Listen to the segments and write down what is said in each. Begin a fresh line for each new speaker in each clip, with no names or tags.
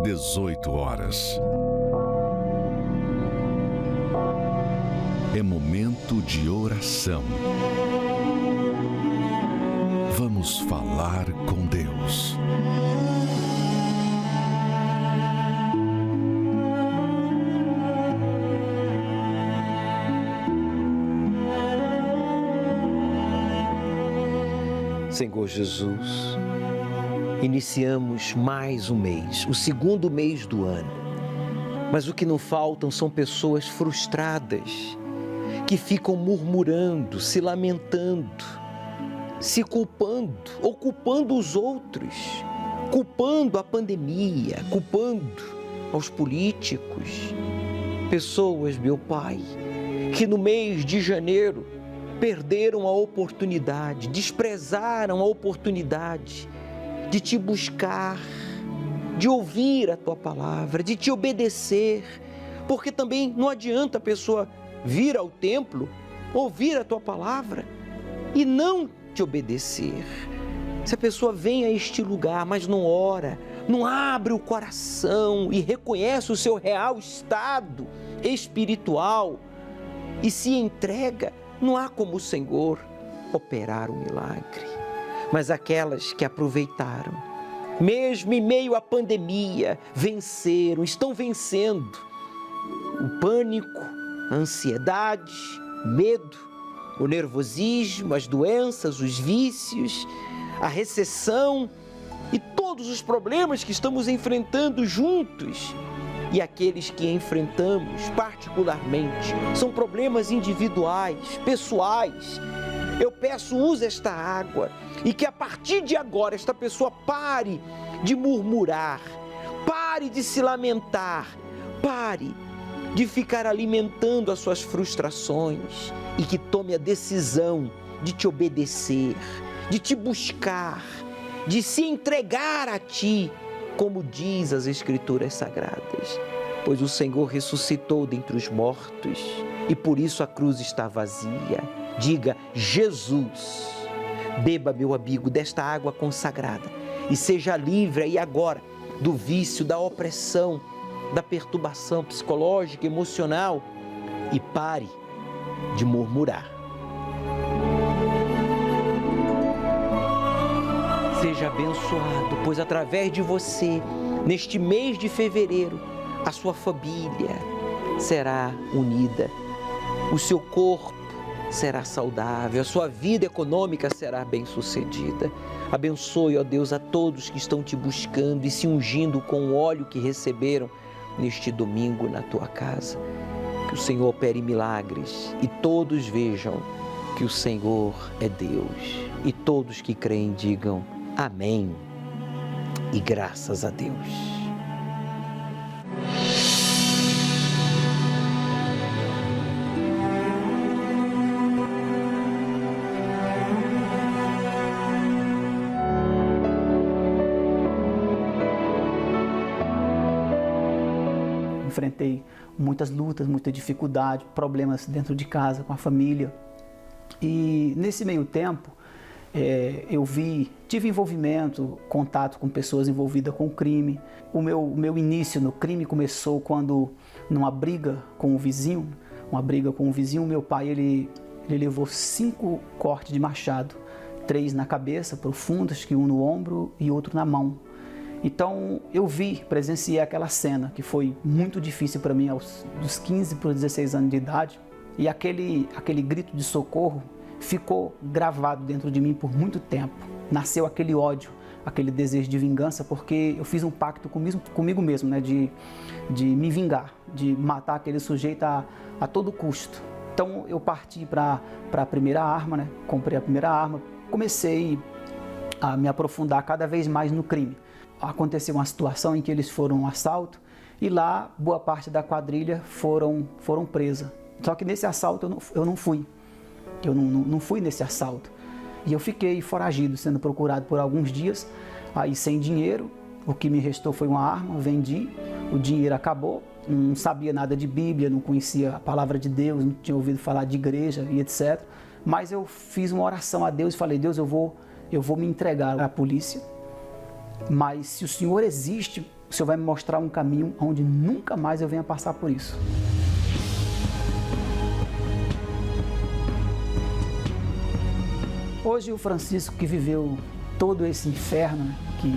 18 horas. É momento de oração. Vamos falar com Deus.
Senhor Jesus, iniciamos mais um mês, o segundo mês do ano. Mas o que não faltam são pessoas frustradas, que ficam murmurando, se lamentando, se culpando, ou culpando os outros, culpando a pandemia, culpando aos políticos. Pessoas, meu Pai, que no mês de janeiro perderam a oportunidade, desprezaram a oportunidade de te buscar, de ouvir a tua palavra, de te obedecer, porque também não adianta a pessoa vir ao templo, ouvir a tua palavra e não te obedecer. Se a pessoa vem a este lugar, mas não ora, não abre o coração e reconhece o seu real estado espiritual e se entrega, não há como o Senhor operar o milagre. Mas aquelas que aproveitaram, mesmo em meio à pandemia, venceram, estão vencendo o pânico, a ansiedade, o medo, o nervosismo, as doenças, os vícios, a recessão e todos os problemas que estamos enfrentando juntos. E aqueles que enfrentamos particularmente são problemas individuais, pessoais. Eu peço, use esta água e que a partir de agora esta pessoa pare de murmurar, pare de se lamentar, pare de ficar alimentando as suas frustrações e que tome a decisão de te obedecer, de te buscar, de se entregar a ti, como diz as Escrituras Sagradas, pois o Senhor ressuscitou dentre os mortos e por isso a cruz está vazia. Diga: Jesus, beba, meu amigo, desta água consagrada e seja livre aí agora do vício, da opressão, da perturbação psicológica, emocional e pare de murmurar. Seja abençoado, pois através de você, neste mês de fevereiro, a sua família será unida, o seu corpo será saudável, a sua vida econômica será bem-sucedida. Abençoe, ó Deus, a todos que estão te buscando e se ungindo com o óleo que receberam neste domingo na tua casa. Que o Senhor opere milagres e todos vejam que o Senhor é Deus. E todos que creem digam amém e graças a Deus.
Enfrentei muitas lutas, muita dificuldade, problemas dentro de casa, com a família. E nesse meio tempo, eu tive envolvimento, contato com pessoas envolvidas com crime. O meu início no crime começou quando, numa briga com o vizinho, meu pai ele levou 5 cortes de machado, 3 na cabeça, profundos, que um no ombro e outro na mão. Então eu presenciei aquela cena que foi muito difícil para mim dos 15 para os 16 anos de idade. E aquele grito de socorro ficou gravado dentro de mim por muito tempo. Nasceu aquele ódio, aquele desejo de vingança, porque eu fiz um pacto comigo mesmo, né, de me vingar, de matar aquele sujeito a todo custo. Então eu parti para a primeira arma, né, comprei a primeira arma, comecei a me aprofundar cada vez mais no crime. Aconteceu uma situação em que eles foram a um assalto e lá boa parte da quadrilha foram presas. Só que nesse assalto eu não fui. Eu não fui nesse assalto. E eu fiquei foragido, sendo procurado por alguns dias, aí sem dinheiro. O que me restou foi uma arma, vendi, o dinheiro acabou. Não sabia nada de Bíblia, não conhecia a palavra de Deus, não tinha ouvido falar de igreja e etc. Mas eu fiz uma oração a Deus e falei: Deus, eu vou me entregar à polícia. Mas se o Senhor existe, o Senhor vai me mostrar um caminho onde nunca mais eu venha passar por isso. Hoje o Francisco, que viveu todo esse inferno que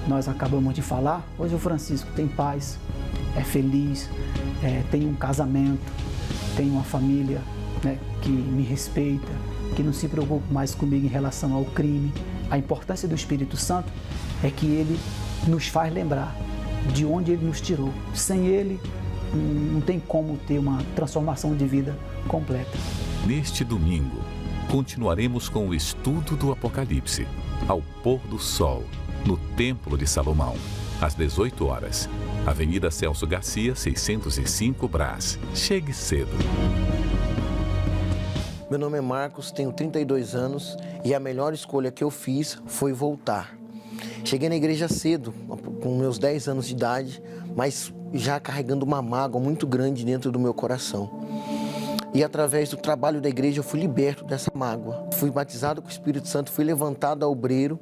nós acabamos de falar, hoje o Francisco tem paz, é feliz, tem um casamento, tem uma família, né, que me respeita, que não se preocupa mais comigo em relação ao crime. A importância do Espírito Santo é que ele nos faz lembrar de onde ele nos tirou. Sem ele, não tem como ter uma transformação de vida completa.
Neste domingo, continuaremos com o estudo do Apocalipse, ao pôr do sol, no Templo de Salomão, às 18 horas. Avenida Celso Garcia, 605 Brás. Chegue cedo.
Meu nome é Marcos, tenho 32 anos e a melhor escolha que eu fiz foi voltar. Cheguei na igreja cedo, com meus 10 anos de idade, mas já carregando uma mágoa muito grande dentro do meu coração. E através do trabalho da igreja eu fui liberto dessa mágoa. Fui batizado com o Espírito Santo, fui levantado a obreiro.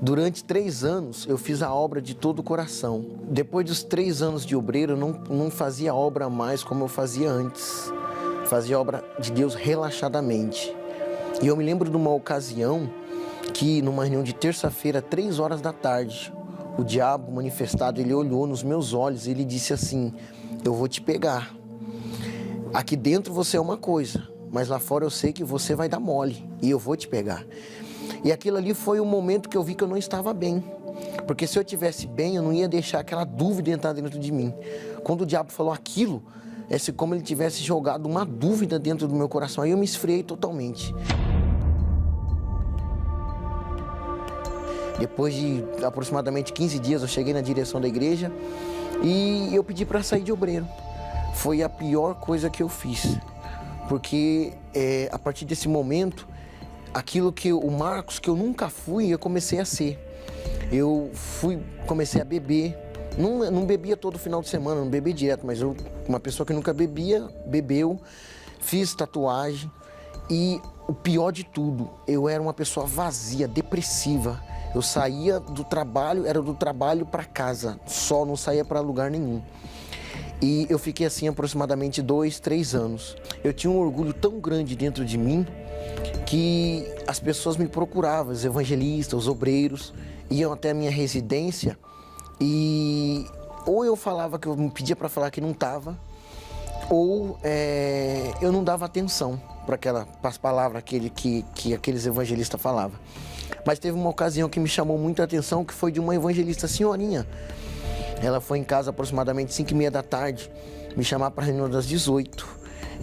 Durante 3 anos eu fiz a obra de todo o coração. Depois dos 3 anos de obreiro eu não fazia obra mais como eu fazia antes. Fazia obra de Deus relaxadamente. E eu me lembro de uma ocasião que numa reunião de terça-feira, 3 horas da tarde, o diabo manifestado, ele olhou nos meus olhos e ele disse assim: eu vou te pegar. Aqui dentro você é uma coisa, mas lá fora eu sei que você vai dar mole e eu vou te pegar. E aquilo ali foi o momento que eu vi que eu não estava bem. Porque se eu estivesse bem, eu não ia deixar aquela dúvida entrar dentro de mim. Quando o diabo falou aquilo, é como ele tivesse jogado uma dúvida dentro do meu coração. Aí eu me esfriei totalmente. Depois de aproximadamente 15 dias, eu cheguei na direção da igreja e eu pedi para sair de obreiro. Foi a pior coisa que eu fiz, porque a partir desse momento, aquilo que o Marcos, que eu nunca fui, eu comecei a ser. Comecei a beber, não bebia todo final de semana, não bebia direto, mas uma pessoa que nunca bebia, bebeu, fiz tatuagem e o pior de tudo, eu era uma pessoa vazia, depressiva. Eu saía do trabalho, era do trabalho para casa, só não saía para lugar nenhum. E eu fiquei assim aproximadamente 2, 3 anos. Eu tinha um orgulho tão grande dentro de mim que as pessoas me procuravam, os evangelistas, os obreiros, iam até a minha residência e ou eu falava que eu me pedia para falar que não estava, ou eu não dava atenção para as palavras que aqueles evangelistas falavam. Mas teve uma ocasião que me chamou muita atenção, que foi de uma evangelista senhorinha. Ela foi em casa aproximadamente 5h30 da tarde, me chamar para a reunião das 18.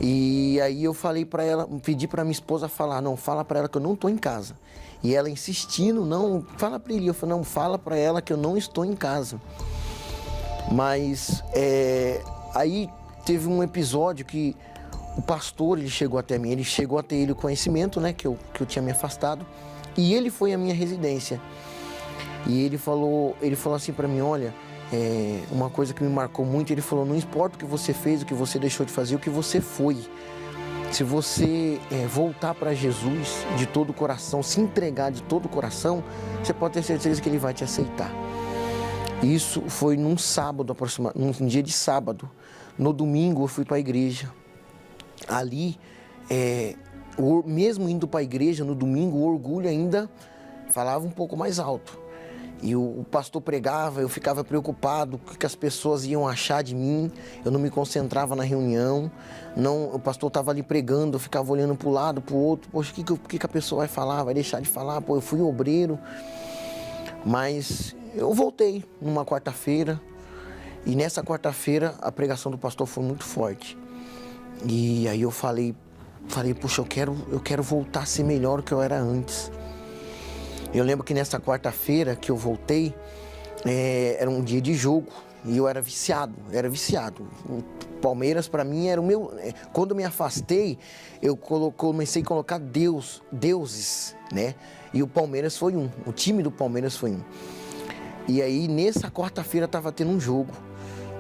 E aí eu falei para ela, pedi para minha esposa falar, não, fala para ela que eu não estou em casa. E ela insistindo, não, fala para ele. Eu falei, não, fala para ela que eu não estou em casa. Mas aí teve um episódio que o pastor, ele chegou até mim, ele chegou a ter o conhecimento, né, que eu tinha me afastado. E ele foi à minha residência. E ele falou assim para mim, olha, uma coisa que me marcou muito, ele falou, não importa o que você fez, o que você deixou de fazer, o que você foi. Se você voltar para Jesus de todo o coração, se entregar de todo o coração, você pode ter certeza que ele vai te aceitar. Isso foi num sábado, num dia de sábado. No domingo eu fui para a igreja. Ali, mesmo indo para a igreja no domingo, o orgulho ainda falava um pouco mais alto. E o pastor pregava, eu ficava preocupado com o que as pessoas iam achar de mim. Eu não me concentrava na reunião. O pastor estava ali pregando, eu ficava olhando para o lado, para o outro. Poxa, o que a pessoa vai falar? Vai deixar de falar? Pô, eu fui obreiro. Mas eu voltei numa quarta-feira. E nessa quarta-feira a pregação do pastor foi muito forte. E aí eu falei, puxa, eu quero voltar a ser melhor do que eu era antes. Eu lembro que nessa quarta-feira que eu voltei, era um dia de jogo e eu era viciado. O Palmeiras para mim era o meu... Quando eu me afastei, eu comecei a colocar deuses, né? E o Palmeiras foi um, o time do Palmeiras foi um. E aí nessa quarta-feira estava tendo um jogo.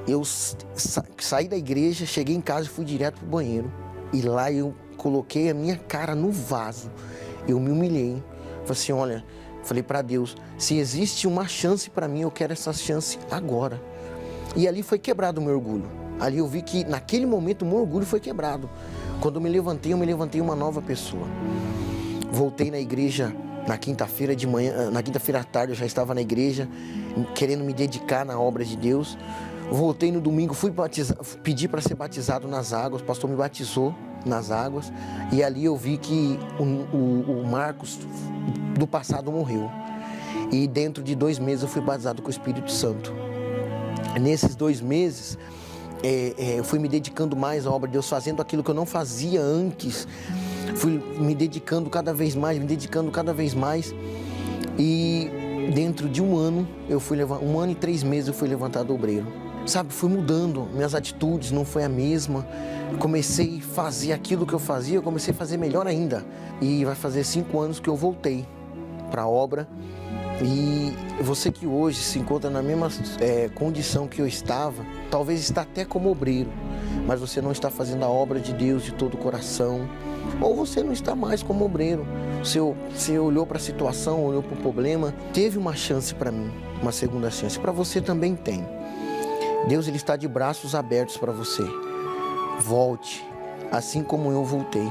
Eu saí da igreja, cheguei em casa e fui direto pro banheiro. E lá eu coloquei a minha cara no vaso. Eu me humilhei. Falei assim, falei para Deus, se existe uma chance para mim, eu quero essa chance agora. E ali foi quebrado o meu orgulho. Ali eu vi que naquele momento o meu orgulho foi quebrado. Quando eu me levantei uma nova pessoa. Voltei na igreja na quinta-feira de manhã, na quinta-feira à tarde eu já estava na igreja, querendo me dedicar na obra de Deus. Voltei no domingo, fui pedi para ser batizado nas águas, o pastor me batizou nas águas. E ali eu vi que o Marcos do passado morreu. E dentro de 2 meses eu fui batizado com o Espírito Santo. Nesses 2 meses, eu fui me dedicando mais à obra de Deus, fazendo aquilo que eu não fazia antes. Fui me dedicando cada vez mais, E dentro de 1 ano, 1 ano e 3 meses eu fui levantado obreiro. Sabe, fui mudando, minhas atitudes não foi a mesma. Comecei a fazer aquilo que eu fazia, eu comecei a fazer melhor ainda. E vai fazer 5 anos que eu voltei para a obra. E você que hoje se encontra na mesma condição que eu estava, talvez está até como obreiro, mas você não está fazendo a obra de Deus de todo o coração, ou você não está mais como obreiro. Você olhou para a situação, olhou para o problema, teve uma chance para mim, uma segunda chance. Para você também tem. Deus ele está de braços abertos para você. Volte, assim como eu voltei.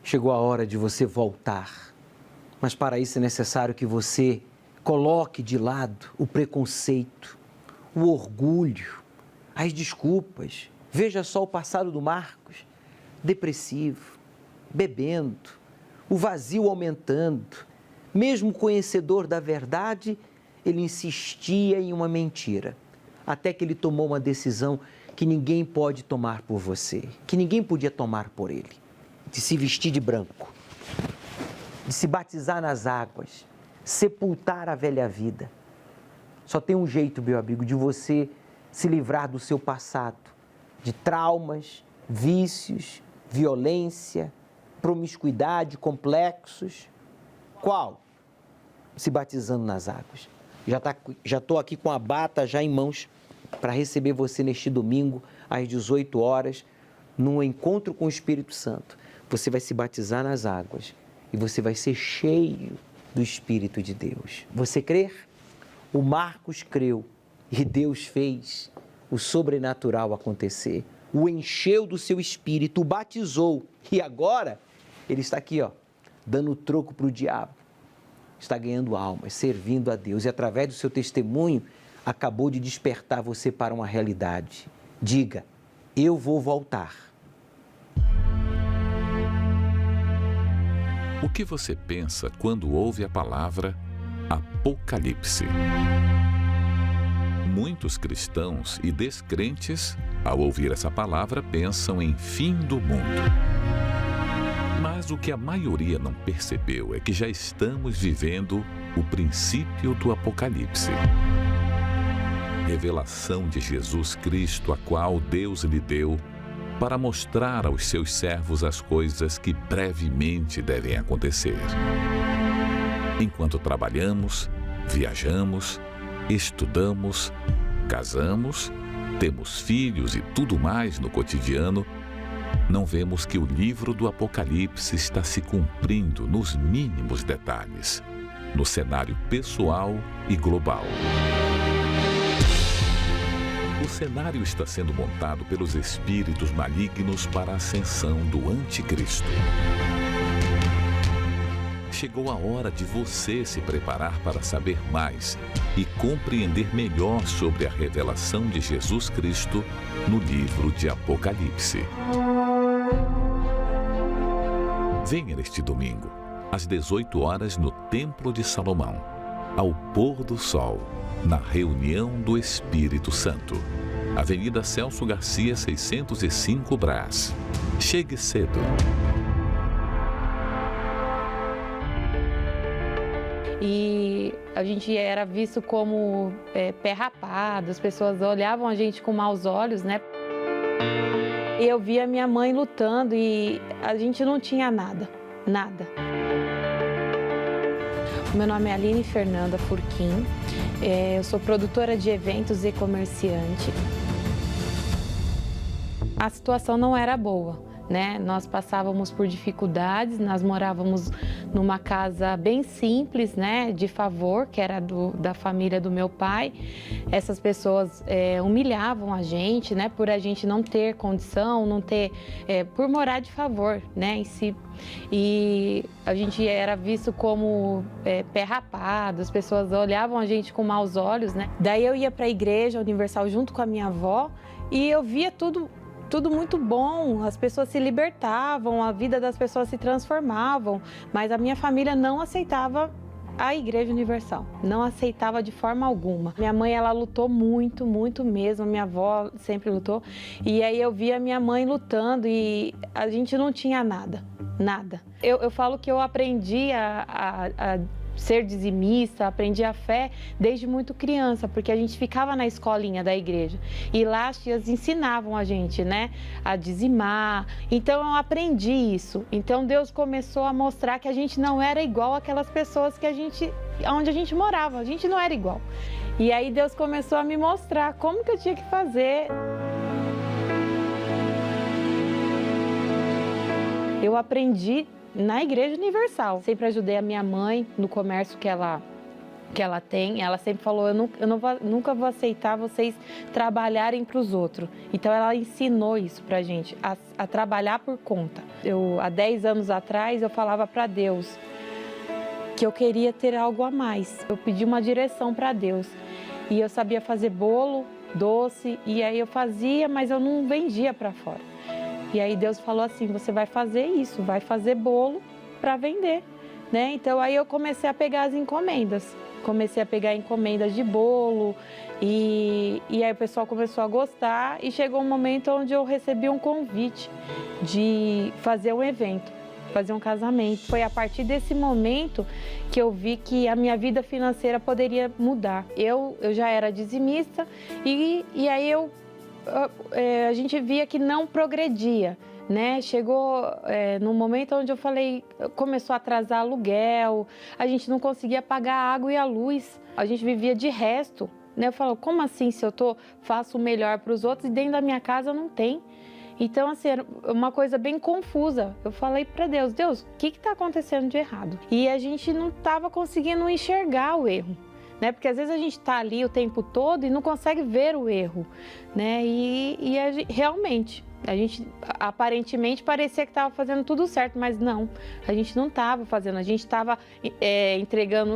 Chegou a hora de você voltar. Mas para isso é necessário que você coloque de lado o preconceito, o orgulho, as desculpas. Veja só o passado do Marcos, depressivo, bebendo, o vazio aumentando. Mesmo conhecedor da verdade, ele insistia em uma mentira, até que ele tomou uma decisão que ninguém pode tomar por você, que ninguém podia tomar por ele, de se vestir de branco, de se batizar nas águas, sepultar a velha vida. Só tem um jeito, meu amigo, de você se livrar do seu passado, de traumas, vícios, violência, promiscuidade, complexos. Qual? Se batizando nas águas. Já estou aqui com a bata já em mãos para receber você neste domingo às 18 horas, num encontro com o Espírito Santo. Você vai se batizar nas águas e você vai ser cheio do Espírito de Deus. Você crer? O Marcos creu e Deus fez o sobrenatural acontecer. O encheu do seu Espírito, o batizou e agora ele está aqui, dando troco para o diabo. Está ganhando almas, servindo a Deus e através do seu testemunho acabou de despertar você para uma realidade. Diga, eu vou voltar.
O que você pensa quando ouve a palavra Apocalipse? Muitos cristãos e descrentes, ao ouvir essa palavra, pensam em fim do mundo. Mas o que a maioria não percebeu é que já estamos vivendo o princípio do Apocalipse. Revelação de Jesus Cristo, a qual Deus lhe deu para mostrar aos seus servos as coisas que brevemente devem acontecer. Enquanto trabalhamos, viajamos, estudamos, casamos, temos filhos e tudo mais no cotidiano, não vemos que o livro do Apocalipse está se cumprindo nos mínimos detalhes, no cenário pessoal e global. O cenário está sendo montado pelos espíritos malignos para a ascensão do Anticristo. Chegou a hora de você se preparar para saber mais e compreender melhor sobre a revelação de Jesus Cristo no livro de Apocalipse. Venha neste domingo, às 18 horas, no Templo de Salomão, ao pôr do sol, na reunião do Espírito Santo. Avenida Celso Garcia, 605 Brás. Chegue cedo.
E a gente era visto como pé rapado, as pessoas olhavam a gente com maus olhos, né? E eu via minha mãe lutando e a gente não tinha nada. O meu nome é Aline Fernanda Furquim, eu sou produtora de eventos e comerciante. A situação não era boa. né? Nós passávamos por dificuldades, nós morávamos numa casa bem simples, né? De favor, que era da família do meu pai. Essas pessoas humilhavam a gente, né? Por a gente não ter condição, não ter, por morar de favor, né? Em si. E a gente era visto como pé rapado, as pessoas olhavam a gente com maus olhos, né? Daí eu ia para a Igreja Universal junto com a minha avó e eu via tudo muito bom, as pessoas se libertavam, a vida das pessoas se transformavam, mas a minha família não aceitava a Igreja Universal, não aceitava de forma alguma. Minha mãe, ela lutou muito, muito mesmo, minha avó sempre lutou, e aí eu via minha mãe lutando e a gente não tinha nada. Eu falo que eu aprendi a ser dizimista, aprendi a fé desde muito criança, porque a gente ficava na escolinha da igreja e lá as tias ensinavam a gente, né, a dizimar. Então eu aprendi isso. Então Deus começou a mostrar que a gente não era igual aquelas pessoas onde a gente morava, a gente não era igual. E aí Deus começou a me mostrar como que eu tinha que fazer. Eu aprendi na Igreja Universal. Sempre ajudei a minha mãe no comércio que ela tem. Ela sempre falou, nunca vou aceitar vocês trabalharem para os outros. Então ela ensinou isso pra gente, a trabalhar por conta. Há 10 anos atrás, eu falava para Deus que eu queria ter algo a mais. Eu pedi uma direção para Deus. E eu sabia fazer bolo, doce, e aí eu fazia, mas eu não vendia para fora. E aí Deus falou assim, você vai fazer isso, vai fazer bolo para vender, né? Então aí eu comecei a pegar as encomendas. Comecei a pegar encomendas de bolo e aí o pessoal começou a gostar e chegou um momento onde eu recebi um convite de fazer um evento, fazer um casamento. Foi a partir desse momento que eu vi que a minha vida financeira poderia mudar. Eu já era dizimista e aí a gente via que não progredia, né? Chegou num momento onde eu falei, começou a atrasar aluguel, a gente não conseguia pagar a água e a luz, a gente vivia de resto, né? Eu falo, como assim se eu faço o melhor para os outros e dentro da minha casa não tem? Então, assim, era uma coisa bem confusa. Eu falei para Deus, o que está acontecendo de errado? E a gente não estava conseguindo enxergar o erro. Né? Porque às vezes a gente está ali o tempo todo e não consegue ver o erro, né? E realmente, a gente aparentemente parecia que estava fazendo tudo certo, mas não, a gente não estava fazendo, a gente estava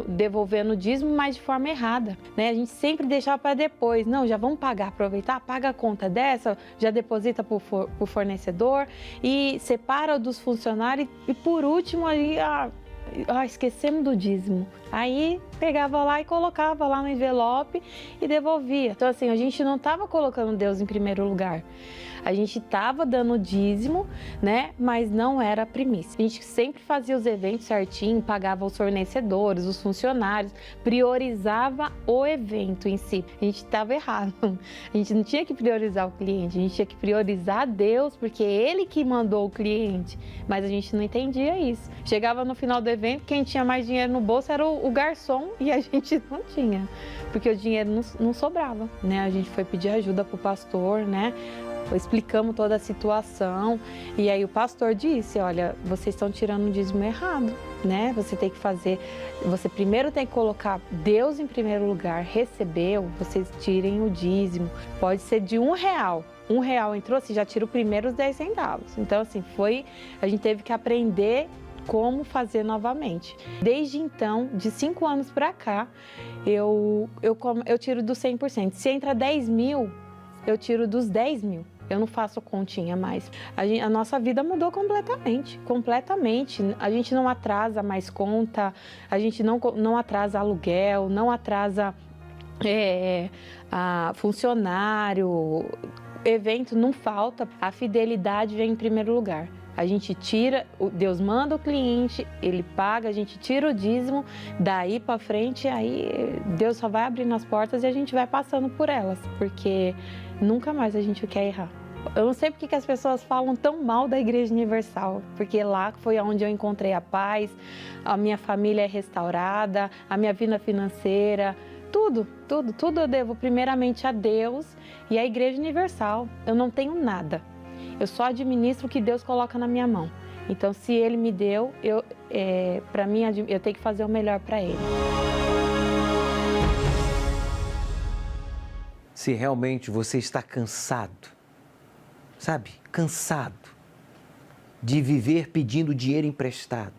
devolvendo o dízimo, mas de forma errada, né? A gente sempre deixava para depois, não, já vamos pagar, aproveitar, paga a conta dessa, já deposita para o fornecedor e separa dos funcionários e por último aí, esquecemos do dízimo. Aí pegava lá e colocava lá no envelope e devolvia. Então assim, a gente não estava colocando Deus em primeiro lugar. A gente estava dando dízimo, né? Mas não era a primícia. A gente sempre fazia os eventos certinho, pagava os fornecedores, os funcionários, priorizava o evento em si. A gente estava errado. A gente não tinha que priorizar o cliente, a gente tinha que priorizar Deus, porque Ele que mandou o cliente. Mas a gente não entendia isso. Chegava no final do evento, quem tinha mais dinheiro no bolso era o garçom e a gente não tinha, porque o dinheiro não sobrava, né? A gente foi pedir ajuda pro pastor, né? Explicamos toda a situação e aí o pastor disse, olha, vocês estão tirando o dízimo errado, né? Você primeiro tem que colocar Deus em primeiro lugar, recebeu, vocês tirem o dízimo, pode ser de R$1. R$1 entrou, você já tira o primeiro os 10 centavos. Então assim, a gente teve que aprender como fazer novamente. Desde então, de 5 anos para cá, eu tiro do 100%. Se entra 10 mil, eu tiro dos 10 mil. Eu não faço continha mais. A nossa vida mudou completamente. A gente não atrasa mais conta, a gente não atrasa aluguel, não atrasa funcionário, evento não falta. A fidelidade vem em primeiro lugar. A gente tira, Deus manda o cliente, ele paga, a gente tira o dízimo, daí para frente, aí Deus só vai abrindo as portas e a gente vai passando por elas, porque nunca mais a gente quer errar. Eu não sei porque que as pessoas falam tão mal da Igreja Universal, porque lá foi onde eu encontrei a paz, a minha família é restaurada, a minha vida financeira, tudo eu devo primeiramente a Deus e à Igreja Universal. Eu não tenho nada. Eu só administro o que Deus coloca na minha mão. Então, se Ele me deu, para mim, eu tenho que fazer o melhor para Ele.
Se realmente você está cansado, sabe? Cansado de viver pedindo dinheiro emprestado,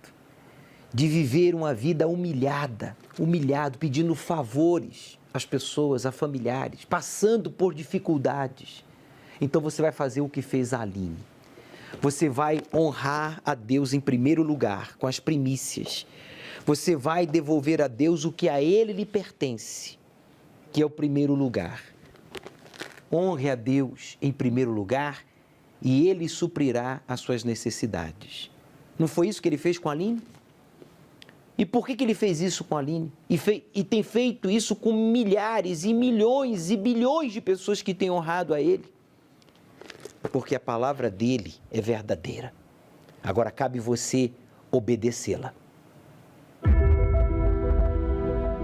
de viver uma vida humilhado, pedindo favores às pessoas, a familiares, passando por dificuldades. Então você vai fazer o que fez a Aline. Você vai honrar a Deus em primeiro lugar, com as primícias. Você vai devolver a Deus o que a Ele lhe pertence, que é o primeiro lugar. Honre a Deus em primeiro lugar e Ele suprirá as suas necessidades. Não foi isso que Ele fez com a Aline? E por que Ele fez isso com a Aline? E tem feito isso com milhares e milhões e bilhões de pessoas que têm honrado a Ele? Porque a palavra dEle é verdadeira. Agora cabe você obedecê-la.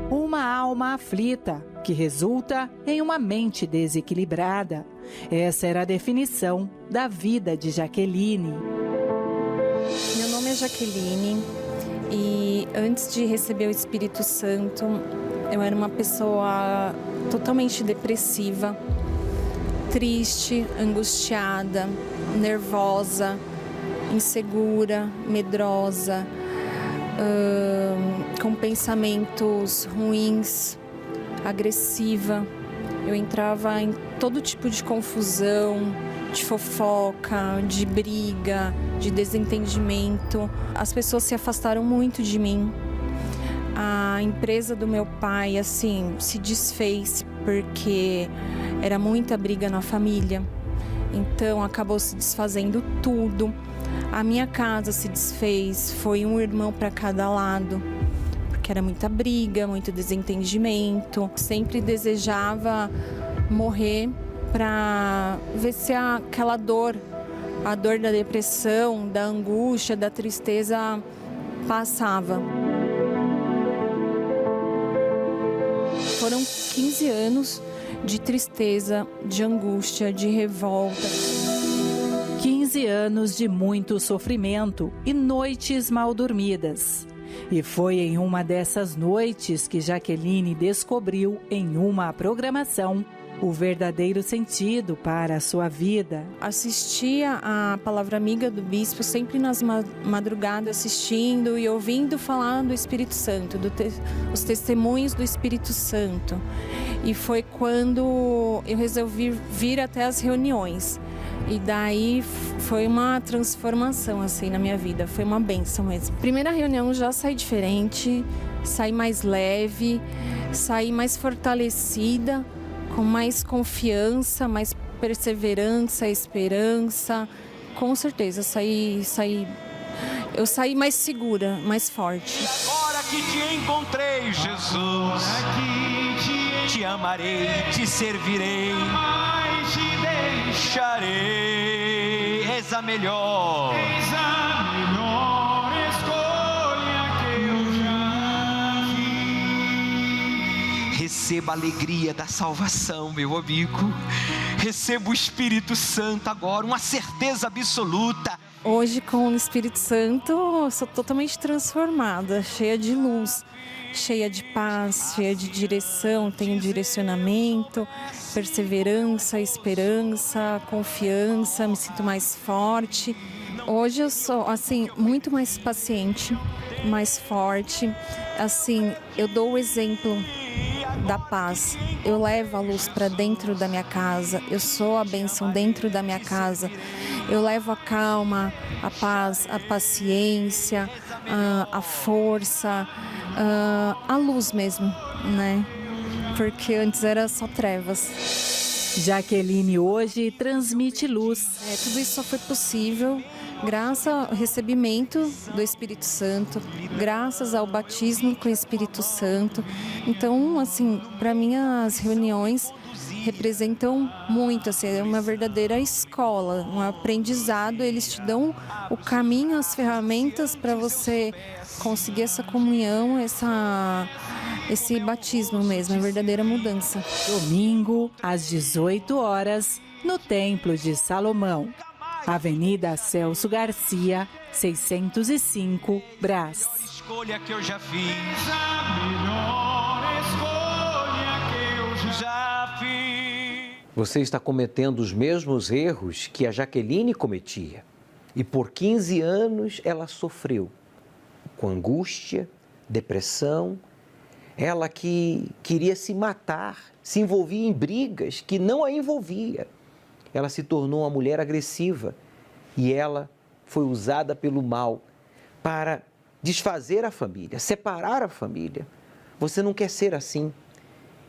Uma alma aflita, que resulta em uma mente desequilibrada. Essa era a definição da vida de Jaqueline.
Meu nome é Jaqueline e antes de receber o Espírito Santo, eu era uma pessoa totalmente depressiva, triste, angustiada, nervosa, insegura, medrosa, com pensamentos ruins, agressiva. Eu entrava em todo tipo de confusão, de fofoca, de briga, de desentendimento. As pessoas se afastaram muito de mim. A empresa do meu pai, assim, se desfez porque era muita briga na família. Então acabou se desfazendo tudo. A minha casa se desfez, foi um irmão para cada lado, porque era muita briga, muito desentendimento. Sempre desejava morrer para ver se aquela dor, a dor da depressão, da angústia, da tristeza passava. Foram 15 anos de tristeza, de angústia, de revolta.
15 anos de muito sofrimento e noites mal dormidas. E foi em uma dessas noites que Jaqueline descobriu em uma programação o verdadeiro sentido para a sua vida.
Assistia a Palavra Amiga do Bispo sempre nas madrugadas, assistindo e ouvindo falar do Espírito Santo, os testemunhos do Espírito Santo. E foi quando eu resolvi vir até as reuniões. E daí foi uma transformação assim na minha vida, foi uma bênção mesmo. Primeira reunião já saí diferente, saí mais leve, saí mais fortalecida, com mais confiança, mais perseverança, esperança. Com certeza, eu saí mais segura, mais forte.
Agora que te encontrei, Jesus, te amarei, te servirei, te deixarei. És a melhor escolha que eu já fiz. Receba a alegria da salvação, meu amigo. Receba o Espírito Santo agora, uma certeza absoluta.
Hoje, com o Espírito Santo, eu sou totalmente transformada, cheia de luz, cheia de paz, cheia de direção, tenho direcionamento, perseverança, esperança, confiança, me sinto mais forte. Hoje eu sou, assim, muito mais paciente, mais forte. Assim, eu dou o exemplo da paz. Eu levo a luz para dentro da minha casa, eu sou a bênção dentro da minha casa. Eu levo a calma, a paz, a paciência, a força, a luz mesmo, né? Porque antes era só trevas.
Jaqueline hoje transmite luz.
Tudo isso só foi possível graças ao recebimento do Espírito Santo, graças ao batismo com o Espírito Santo. Então, assim, para mim as reuniões representam muito, assim, é uma verdadeira escola, um aprendizado. Eles te dão o caminho, as ferramentas para você conseguir essa comunhão, esse batismo mesmo, a verdadeira mudança.
Domingo, às 18 horas, no Templo de Salomão. Avenida Celso Garcia, 605, Brás.
Escolha que eu já fiz, a melhor escolha que eu já fiz.
Você está cometendo os mesmos erros que a Jaqueline cometia. E por 15 anos ela sofreu com angústia, depressão. Ela que queria se matar, se envolvia em brigas que não a envolvia. Ela se tornou uma mulher agressiva e ela foi usada pelo mal para desfazer a família, separar a família. Você não quer ser assim.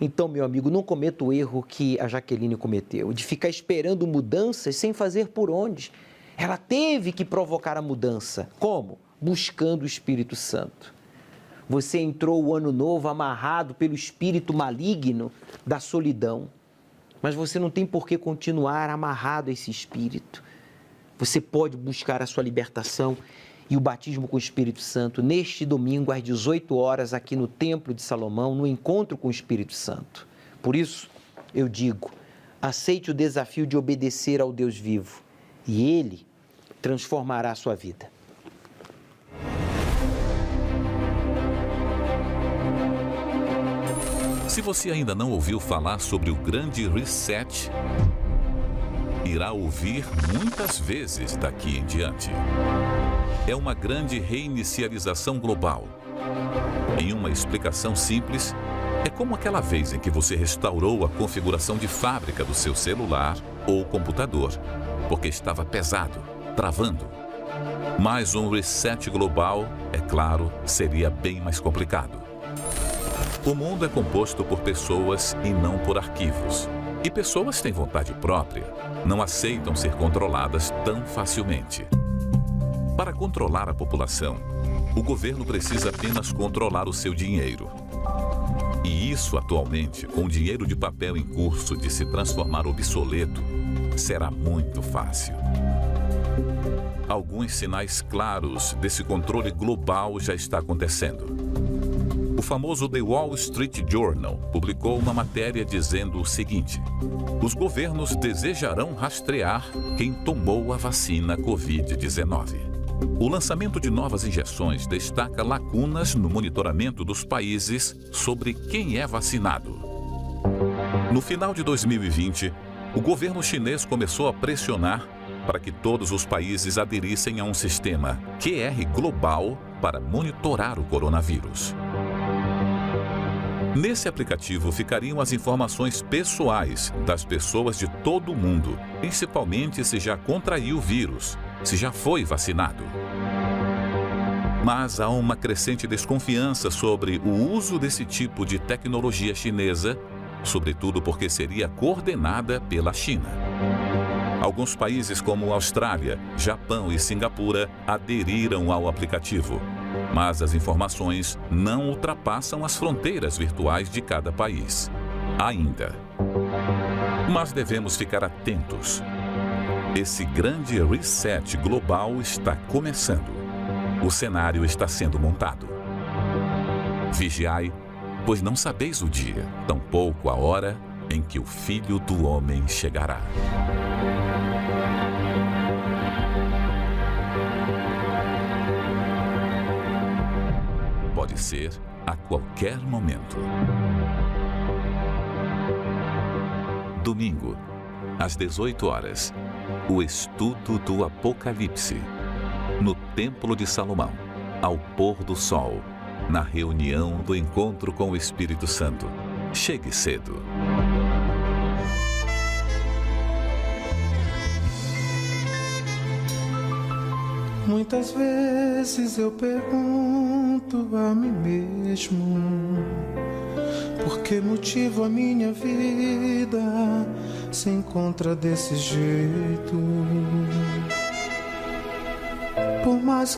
Então, meu amigo, não cometa o erro que a Jaqueline cometeu, de ficar esperando mudanças sem fazer por onde. Ela teve que provocar a mudança. Como? Buscando o Espírito Santo. Você entrou o ano novo amarrado pelo espírito maligno da solidão. Mas você não tem por que continuar amarrado a esse espírito. Você pode buscar a sua libertação e o batismo com o Espírito Santo neste domingo às 18 horas aqui no Templo de Salomão, no encontro com o Espírito Santo. Por isso, eu digo, aceite o desafio de obedecer ao Deus vivo e Ele transformará a sua vida.
Se você ainda não ouviu falar sobre o Grande Reset, irá ouvir muitas vezes daqui em diante. É uma grande reinicialização global. Em uma explicação simples, é como aquela vez em que você restaurou a configuração de fábrica do seu celular ou computador, porque estava pesado, travando. Mas um reset global, é claro, seria bem mais complicado. O mundo é composto por pessoas e não por arquivos. E pessoas têm vontade própria, não aceitam ser controladas tão facilmente. Para controlar a população, o governo precisa apenas controlar o seu dinheiro. E isso, atualmente, com o dinheiro de papel em curso de se transformar obsoleto, será muito fácil. Alguns sinais claros desse controle global já está acontecendo. O famoso The Wall Street Journal publicou uma matéria dizendo o seguinte: os governos desejarão rastrear quem tomou a vacina Covid-19. O lançamento de novas injeções destaca lacunas no monitoramento dos países sobre quem é vacinado. No final de 2020, o governo chinês começou a pressionar para que todos os países aderissem a um sistema QR global para monitorar o coronavírus. Nesse aplicativo ficariam as informações pessoais das pessoas de todo o mundo, principalmente se já contraiu o vírus, se já foi vacinado. Mas há uma crescente desconfiança sobre o uso desse tipo de tecnologia chinesa, sobretudo porque seria coordenada pela China. Alguns países como Austrália, Japão e Singapura aderiram ao aplicativo. Mas as informações não ultrapassam as fronteiras virtuais de cada país. Ainda. Mas devemos ficar atentos. Esse grande reset global está começando. O cenário está sendo montado. Vigiai, pois não sabeis o dia, tampouco a hora em que o Filho do Homem chegará. Pode ser a qualquer momento. Domingo, às 18 horas, o estudo do Apocalipse, no Templo de Salomão, ao pôr do sol, na reunião do encontro com o Espírito Santo. Chegue cedo.
Muitas vezes eu pergunto a mim mesmo: por que motivo a minha vida se encontra desse jeito? Por mais